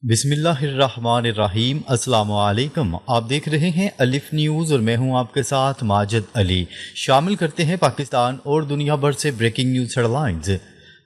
بسم اللہ الرحمن الرحیم۔ السلام علیکم، آپ دیکھ رہے ہیں الف نیوز اور میں ہوں آپ کے ساتھ ماجد علی۔ شامل کرتے ہیں پاکستان اور دنیا بھر سے breaking news headlines.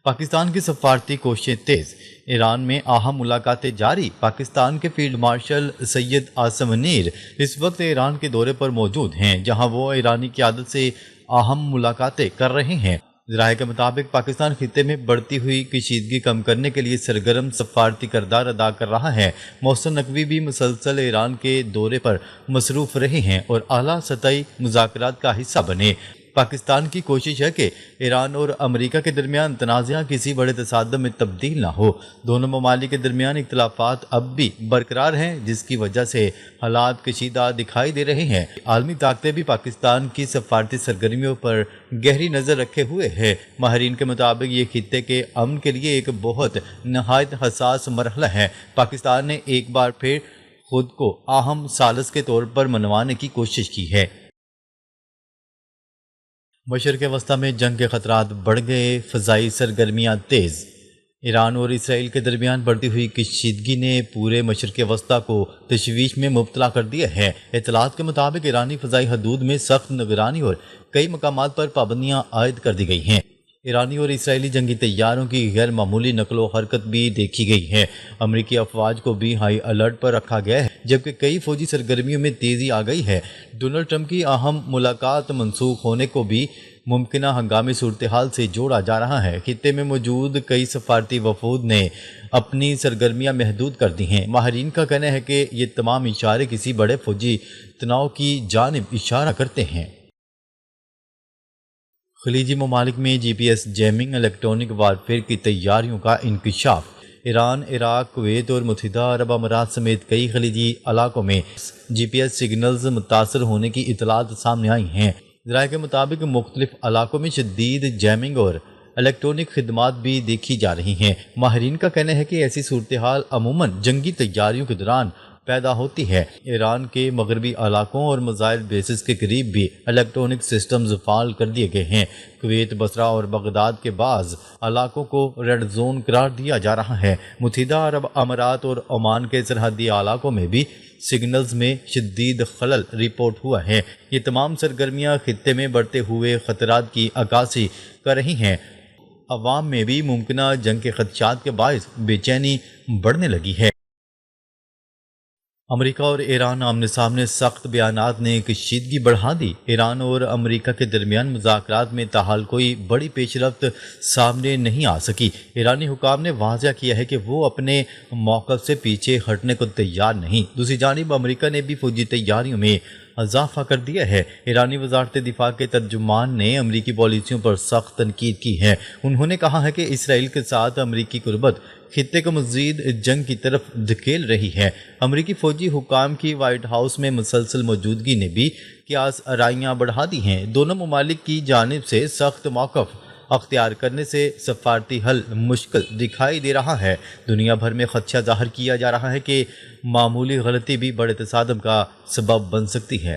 Pakistan کی سفارتی کوششیں تیز، ایران میں اہم ملاقاتیں جاری۔ پاکستان کے فیلڈ مارشل سید عاصم منیر اس وقت ایران کے دورے پر موجود ہیں، جہاں وہ ایرانی قیادت سے اہم ملاقاتیں کر رہے ہیں۔ ذرائع کے مطابق پاکستان خطے میں بڑھتی ہوئی کشیدگی کم کرنے کے لیے سرگرم سفارتی کردار ادا کر رہا ہے۔ محسن نقوی بھی مسلسل ایران کے دورے پر مصروف رہے ہیں اور اعلیٰ سطحی مذاکرات کا حصہ بنے۔ پاکستان کی کوشش ہے کہ ایران اور امریکہ کے درمیان تنازعہ کسی بڑے تصادم میں تبدیل نہ ہو۔ دونوں ممالک کے درمیان اختلافات اب بھی برقرار ہیں، جس کی وجہ سے حالات کشیدہ دکھائی دے رہے ہیں۔ عالمی طاقتیں بھی پاکستان کی سفارتی سرگرمیوں پر گہری نظر رکھے ہوئے ہیں۔ ماہرین کے مطابق یہ خطے کے امن کے لیے ایک بہت نہایت حساس مرحلہ ہے۔ پاکستان نے ایک بار پھر خود کو اہم ثالث کے طور پر منوانے کی کوشش کی ہے۔ مشرق وسطیٰ میں جنگ کے خطرات بڑھ گئے، فضائی سرگرمیاں تیز۔ ایران اور اسرائیل کے درمیان بڑھتی ہوئی کشیدگی نے پورے مشرق وسطیٰ کو تشویش میں مبتلا کر دیا ہے۔ اطلاعات کے مطابق ایرانی فضائی حدود میں سخت نگرانی اور کئی مقامات پر پابندیاں عائد کر دی گئی ہیں۔ ایرانی اور اسرائیلی جنگی طیاروں کی غیر معمولی نقل و حرکت بھی دیکھی گئی ہے۔ امریکی افواج کو بھی ہائی الرٹ پر رکھا گیا ہے، جبکہ کئی فوجی سرگرمیوں میں تیزی آ گئی ہے۔ ڈونلڈ ٹرمپ کی اہم ملاقات منسوخ ہونے کو بھی ممکنہ ہنگامی صورتحال سے جوڑا جا رہا ہے۔ خطے میں موجود کئی سفارتی وفود نے اپنی سرگرمیاں محدود کر دی ہیں۔ ماہرین کا کہنا ہے کہ یہ تمام اشارے کسی بڑے فوجی تناؤ کی جانب اشارہ کرتے ہیں۔ خلیجی ممالک میں G P S jamming electronic warfare کی تیاریوں کا انکشاف۔ ایران، عراق، کویت اور متحدہ عرب امارات سمیت کئی خلیجی علاقوں میں جی پی ایس سگنلز متاثر ہونے کی اطلاعات سامنے آئی ہیں۔ ذرائع کے مطابق مختلف علاقوں میں شدید جیمنگ اور الیکٹرانک خدمات بھی دیکھی جا رہی ہیں۔ ماہرین کا کہنا ہے کہ ایسی صورتحال عموماً جنگی تیاریوں کے دوران پیدا ہوتی ہے۔ ایران کے مغربی علاقوں اور میزائل بیسز کے قریب بھی الیکٹرانک سسٹمز فعال کر دیے گئے ہیں۔ کویت، بصرہ اور بغداد کے بعض علاقوں کو ریڈ زون قرار دیا جا رہا ہے۔ متحدہ عرب امارات اور عمان کے سرحدی علاقوں میں بھی سگنلز میں شدید خلل رپورٹ ہوا ہے۔ یہ تمام سرگرمیاں خطے میں بڑھتے ہوئے خطرات کی عکاسی کر رہی ہیں۔ عوام میں بھی ممکنہ جنگ کے خدشات کے باعث بے چینی بڑھنے لگی ہے۔ امریکہ اور ایران آمنے سامنے سخت بیانات نے کشیدگی بڑھا دی۔ ایران اور امریکہ کے درمیان مذاکرات میں تاحال کوئی بڑی پیش رفت سامنے نہیں آ سکی۔ ایرانی حکام نے واضح کیا ہے کہ وہ اپنے موقف سے پیچھے ہٹنے کو تیار نہیں۔ دوسری جانب امریکہ نے بھی فوجی تیاریوں میں اضافہ کر دیا ہے۔ ایرانی وزارت دفاع کے ترجمان نے امریکی پالیسیوں پر سخت تنقید کی ہے۔ انہوں نے کہا ہے کہ اسرائیل کے ساتھ امریکی قربت خطے کو مزید جنگ کی طرف دھکیل رہی ہے۔ امریکی فوجی حکام کی وائٹ ہاؤس میں مسلسل موجودگی نے بھی قیاس آرائیاں بڑھا دی ہیں۔ دونوں ممالک کی جانب سے سخت موقف اختیار کرنے سے سفارتی حل مشکل دکھائی دے رہا ہے۔ دنیا بھر میں خدشہ ظاہر کیا جا رہا ہے کہ معمولی غلطی بھی بڑے تصادم کا سبب بن سکتی ہے۔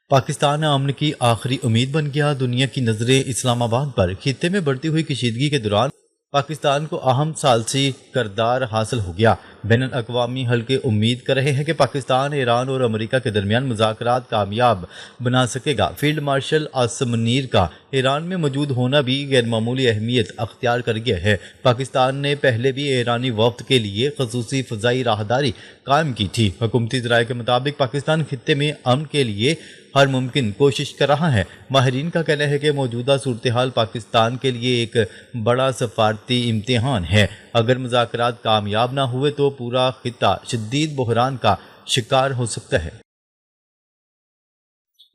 پاکستان امن کی آخری امید بن گیا، دنیا کی نظریں اسلام آباد پر۔ خطے میں بڑھتی ہوئی کشیدگی کے دوران پاکستان کو اہم ثالثی کردار حاصل ہو گیا۔ بین الاقوامی حلقے امید کر رہے ہیں کہ پاکستان ایران اور امریکہ کے درمیان مذاکرات کامیاب بنا سکے گا۔ فیلڈ مارشل عاصم منیر کا ایران میں موجود ہونا بھی غیر معمولی اہمیت اختیار کر گیا ہے۔ پاکستان نے پہلے بھی ایرانی وفد کے لیے خصوصی فضائی راہداری قائم کی تھی۔ حکومتی ذرائع کے مطابق پاکستان خطے میں امن کے لیے ہر ممکن کوشش کر رہا ہے۔ ماہرین کا کہنا ہے کہ موجودہ صورتحال پاکستان کے لیے ایک بڑا سفارتی امتحان ہے۔ اگر مذاکرات کامیاب نہ ہوئے تو پورا خطہ شدید بحران کا شکار ہو سکتا ہے۔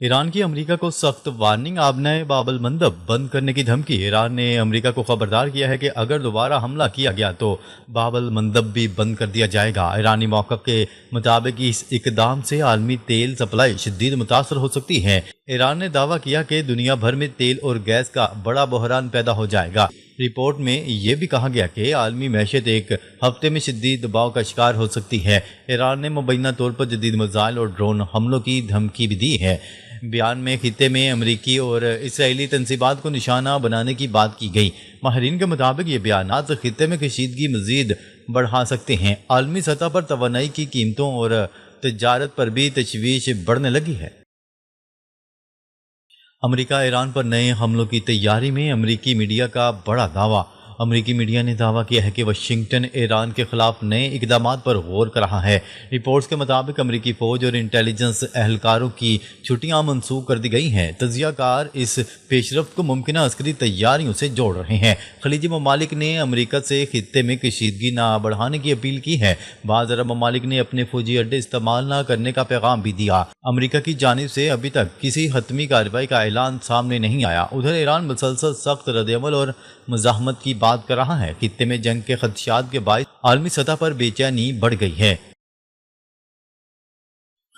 ایران کی امریکہ کو سخت وارننگ، آبنائے باب المندب بند کرنے کی دھمکی۔ ایران نے امریکہ کو خبردار کیا ہے کہ اگر دوبارہ حملہ کیا گیا تو باب المندب بھی بند کر دیا جائے گا۔ ایرانی موقف کے مطابق اس اقدام سے عالمی تیل سپلائی شدید متاثر ہو سکتی ہے۔ ایران نے دعویٰ کیا کہ دنیا بھر میں تیل اور گیس کا بڑا بحران پیدا ہو جائے گا۔ رپورٹ میں یہ بھی کہا گیا کہ عالمی معیشت ایک ہفتے میں شدید دباؤ کا شکار ہو سکتی ہے۔ ایران نے مبینہ طور پر جدید میزائل اور ڈرون حملوں کی دھمکی بھی دی ہے۔ بیان میں خطے میں امریکی اور اسرائیلی تنصیبات کو نشانہ بنانے کی بات کی گئی۔ ماہرین کے مطابق یہ بیانات خطے میں کشیدگی مزید بڑھا سکتے ہیں۔ عالمی سطح پر توانائی کی قیمتوں اور تجارت پر بھی تشویش بڑھنے لگی ہے۔ امریکہ ایران پر نئے حملوں کی تیاری میں، امریکی میڈیا کا بڑا دعویٰ۔ امریکی میڈیا نے دعویٰ کیا ہے کہ واشنگٹن ایران کے خلاف نئے اقدامات پر غور کر رہا ہے۔ رپورٹس کے مطابق امریکی فوج اور انٹیلیجنس اہلکاروں کی چھٹیاں منسوخ کر دی گئی ہیں۔ تجزیہ کار اس پیش رفت کو ممکنہ عسکری تیاریوں سے جوڑ رہے ہیں۔ خلیجی ممالک نے امریکہ سے خطے میں کشیدگی نہ بڑھانے کی اپیل کی ہے۔ بعض عرب ممالک نے اپنے فوجی اڈے استعمال نہ کرنے کا پیغام بھی دیا۔ امریکہ کی جانب سے ابھی تک کسی حتمی کارروائی کا اعلان سامنے نہیں آیا۔ ادھر ایران مسلسل سخت ردعمل اور مزاحمت کی بات کر رہا ہے۔ خطے میں جنگ کے خدشات کے باعث عالمی سطح پر بے چینی بڑھ گئی ہے۔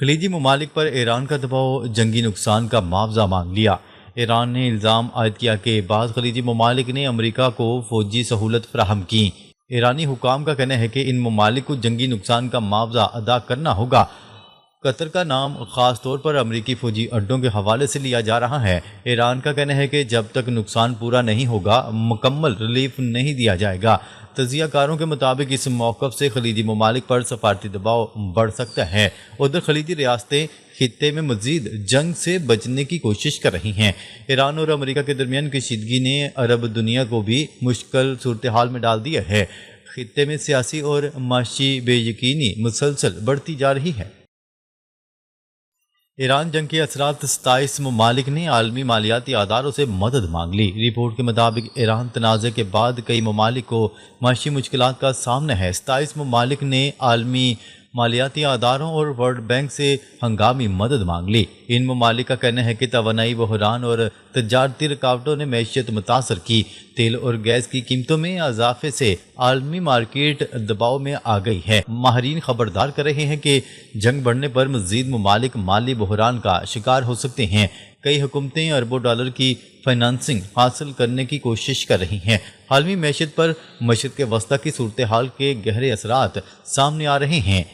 خلیجی ممالک پر ایران کا دباؤ، جنگی نقصان کا معاوضہ مانگ لیا۔ ایران نے الزام عائد کیا کہ بعض خلیجی ممالک نے امریکہ کو فوجی سہولت فراہم کی۔ ایرانی حکام کا کہنا ہے کہ ان ممالک کو جنگی نقصان کا معاوضہ ادا کرنا ہوگا۔ قطر کا نام خاص طور پر امریکی فوجی اڈوں کے حوالے سے لیا جا رہا ہے۔ ایران کا کہنا ہے کہ جب تک نقصان پورا نہیں ہوگا مکمل ریلیف نہیں دیا جائے گا۔ تجزیہ کاروں کے مطابق اس موقف سے خلیجی ممالک پر سفارتی دباؤ بڑھ سکتا ہے۔ ادھر خلیجی ریاستیں خطے میں مزید جنگ سے بچنے کی کوشش کر رہی ہیں۔ ایران اور امریکہ کے درمیان کشیدگی نے عرب دنیا کو بھی مشکل صورتحال میں ڈال دیا ہے۔ خطے میں سیاسی اور معاشی بے یقینی مسلسل بڑھتی جا رہی ہے۔ ایران جنگ کے اثرات، 27 ممالک نے عالمی مالیاتی اداروں سے مدد مانگ لی۔ رپورٹ کے مطابق ایران تنازع کے بعد کئی ممالک کو معاشی مشکلات کا سامنا ہے۔ 27 ممالک نے عالمی مالیاتی اداروں اور ورلڈ بینک سے ہنگامی مدد مانگ لی۔ ان ممالک کا کہنا ہے کہ توانائی بحران اور تجارتی رکاوٹوں نے معیشت متاثر کی۔ تیل اور گیس کی قیمتوں میں اضافے سے عالمی مارکیٹ دباؤ میں آ گئی ہے۔ ماہرین خبردار کر رہے ہیں کہ جنگ بڑھنے پر مزید ممالک مالی بحران کا شکار ہو سکتے ہیں۔ کئی حکومتیں اربوں ڈالر کی فائنانسنگ حاصل کرنے کی کوشش کر رہی ہیں۔ عالمی معیشت پر مشرق وسطیٰ کی صورتحال کے گہرے اثرات سامنے آ رہے ہیں۔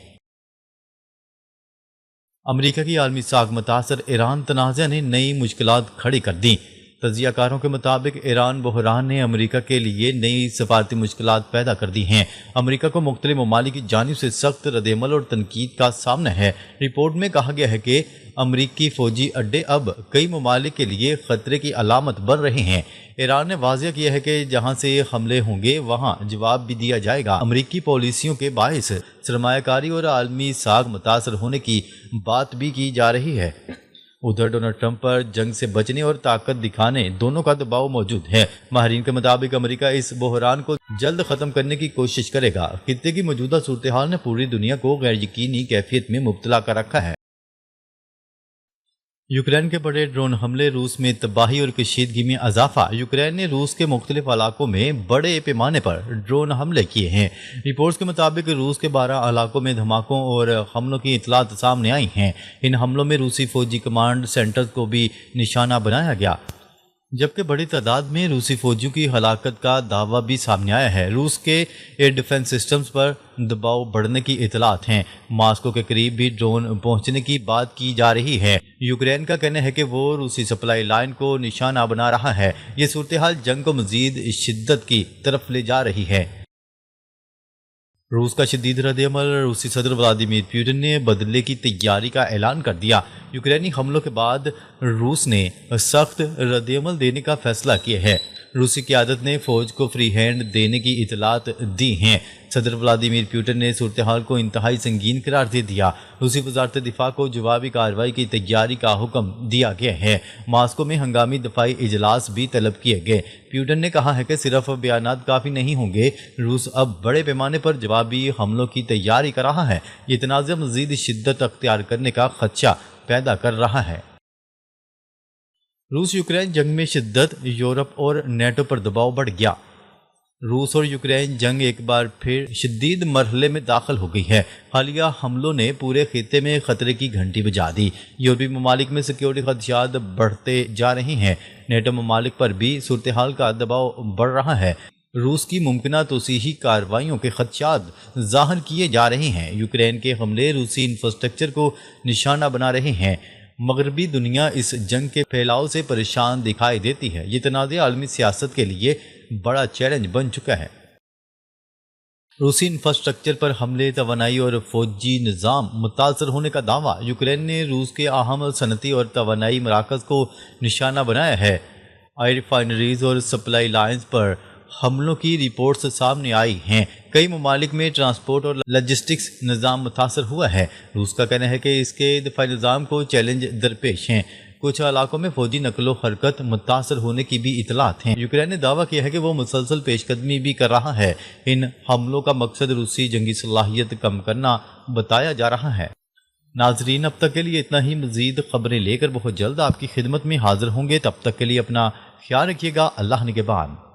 امریکہ کی عالمی ساکھ متاثر ایران تنازع نے نئی مشکلات کھڑی کر دیں۔ تجزیہ کاروں کے مطابق ایران بحران نے امریکہ کے لیے نئی سفارتی مشکلات پیدا کر دی ہیں۔ امریکہ کو مختلف ممالک کی جانب سے سخت ردعمل اور تنقید کا سامنا ہے۔ رپورٹ میں کہا گیا ہے کہ امریکی فوجی اڈے اب کئی ممالک کے لیے خطرے کی علامت بن رہے ہیں۔ ایران نے واضح کیا ہے کہ جہاں سے حملے ہوں گے وہاں جواب بھی دیا جائے گا۔ امریکی پالیسیوں کے باعث سرمایہ کاری اور عالمی ساکھ متاثر ہونے کی بات بھی کی جا رہی ہے۔ ادھر ڈونلڈ ٹرمپ پر جنگ سے بچنے اور طاقت دکھانے دونوں کا دباؤ موجود ہے۔ ماہرین کے مطابق امریکہ اس بحران کو جلد ختم کرنے کی کوشش کرے گا۔ خطے کی موجودہ صورتحال نے پوری دنیا کو غیر یقینی کیفیت میں مبتلا کر رکھا ہے۔ یوکرین کے بڑے ڈرون حملے، روس میں تباہی اور کشیدگی میں اضافہ۔ یوکرین نے روس کے مختلف علاقوں میں بڑے پیمانے پر ڈرون حملے کیے ہیں۔ رپورٹس کے مطابق روس کے 12 علاقوں میں دھماکوں اور حملوں کی اطلاعات سامنے آئی ہیں۔ ان حملوں میں روسی فوجی کمانڈ سینٹرز کو بھی نشانہ بنایا گیا، جبکہ بڑی تعداد میں روسی فوجیوں کی ہلاکت کا دعویٰ بھی سامنے آیا ہے۔ روس کے ایئر ڈیفنس سسٹمز پر دباؤ بڑھنے کی اطلاعات ہیں۔ ماسکو کے قریب بھی ڈرون پہنچنے کی بات کی جا رہی ہے۔ یوکرین کا کہنا ہے کہ وہ روسی سپلائی لائن کو نشانہ بنا رہا ہے۔ یہ صورتحال جنگ کو مزید شدت کی طرف لے جا رہی ہے۔ روس کا شدید ردعمل، روسی صدر ولادیمیر پوٹن نے بدلے کی تیاری کا اعلان کر دیا۔ یوکرینی حملوں کے بعد روس نے سخت ردعمل دینے کا فیصلہ کیا ہے۔ روسی قیادت نے فوج کو فری ہینڈ دینے کی اطلاعات دی ہیں۔ صدر ولادیمیر پوٹن نے صورتحال کو انتہائی سنگین قرار دے دیا۔ روسی وزارت دفاع کو جوابی کارروائی کی تیاری کا حکم دیا گیا ہے۔ ماسکو میں ہنگامی دفاعی اجلاس بھی طلب کیے گئے۔ پوٹن نے کہا ہے کہ صرف بیانات کافی نہیں ہوں گے، روس اب بڑے پیمانے پر جوابی حملوں کی تیاری کر رہا ہے۔ یہ تنازع مزید شدت اختیار کرنے کا خدشہ پیدا کر رہا ہے۔ روس یوکرین جنگ میں شدت، یورپ اور نیٹو پر دباؤ بڑھ گیا۔ روس اور یوکرین جنگ ایک بار پھر شدید مرحلے میں داخل ہو گئی ہے۔ حالیہ حملوں نے پورے خطے میں خطرے کی گھنٹی بجا دی۔ یورپی ممالک میں سیکیورٹی خدشات بڑھتے جا رہے ہیں۔ نیٹو ممالک پر بھی صورتحال کا دباؤ بڑھ رہا ہے۔ روس کی ممکنہ توسیعی کارروائیوں کے خدشات ظاہر کیے جا رہے ہیں۔ یوکرین کے حملے روسی انفراسٹرکچر کو نشانہ بنا رہے ہیں۔ مغربی دنیا اس جنگ کے پھیلاؤ سے پریشان دکھائی دیتی ہے۔ یہ تنازع عالمی سیاست کے لیے بڑا چیلنج بن چکا ہے۔ روسی انفراسٹرکچر پر حملے، توانائی اور فوجی نظام متاثر ہونے کا دعویٰ۔ یوکرین نے روس کے اہم صنعتی اور توانائی مراکز کو نشانہ بنایا ہے۔ آئل ریفائنریز اور سپلائی لائنز پر حملوں کی رپورٹس سامنے آئی ہیں۔ کئی ممالک میں ٹرانسپورٹ اور لاجسٹکس نظام متاثر ہوا ہے۔ روس کا کہنا ہے کہ اس کے دفاعی نظام کو چیلنج درپیش ہیں۔ کچھ علاقوں میں فوجی نقل و حرکت متاثر ہونے کی بھی اطلاعات ہیں۔ یوکرین نے دعویٰ کیا ہے کہ وہ مسلسل پیش قدمی بھی کر رہا ہے۔ ان حملوں کا مقصد روسی جنگی صلاحیت کم کرنا بتایا جا رہا ہے۔ ناظرین، اب تک کے لیے اتنا ہی۔ مزید خبریں لے کر بہت جلد آپ کی خدمت میں حاضر ہوں گے۔ تب تک کے لیے اپنا خیال رکھیے گا۔ اللہ نگہبان۔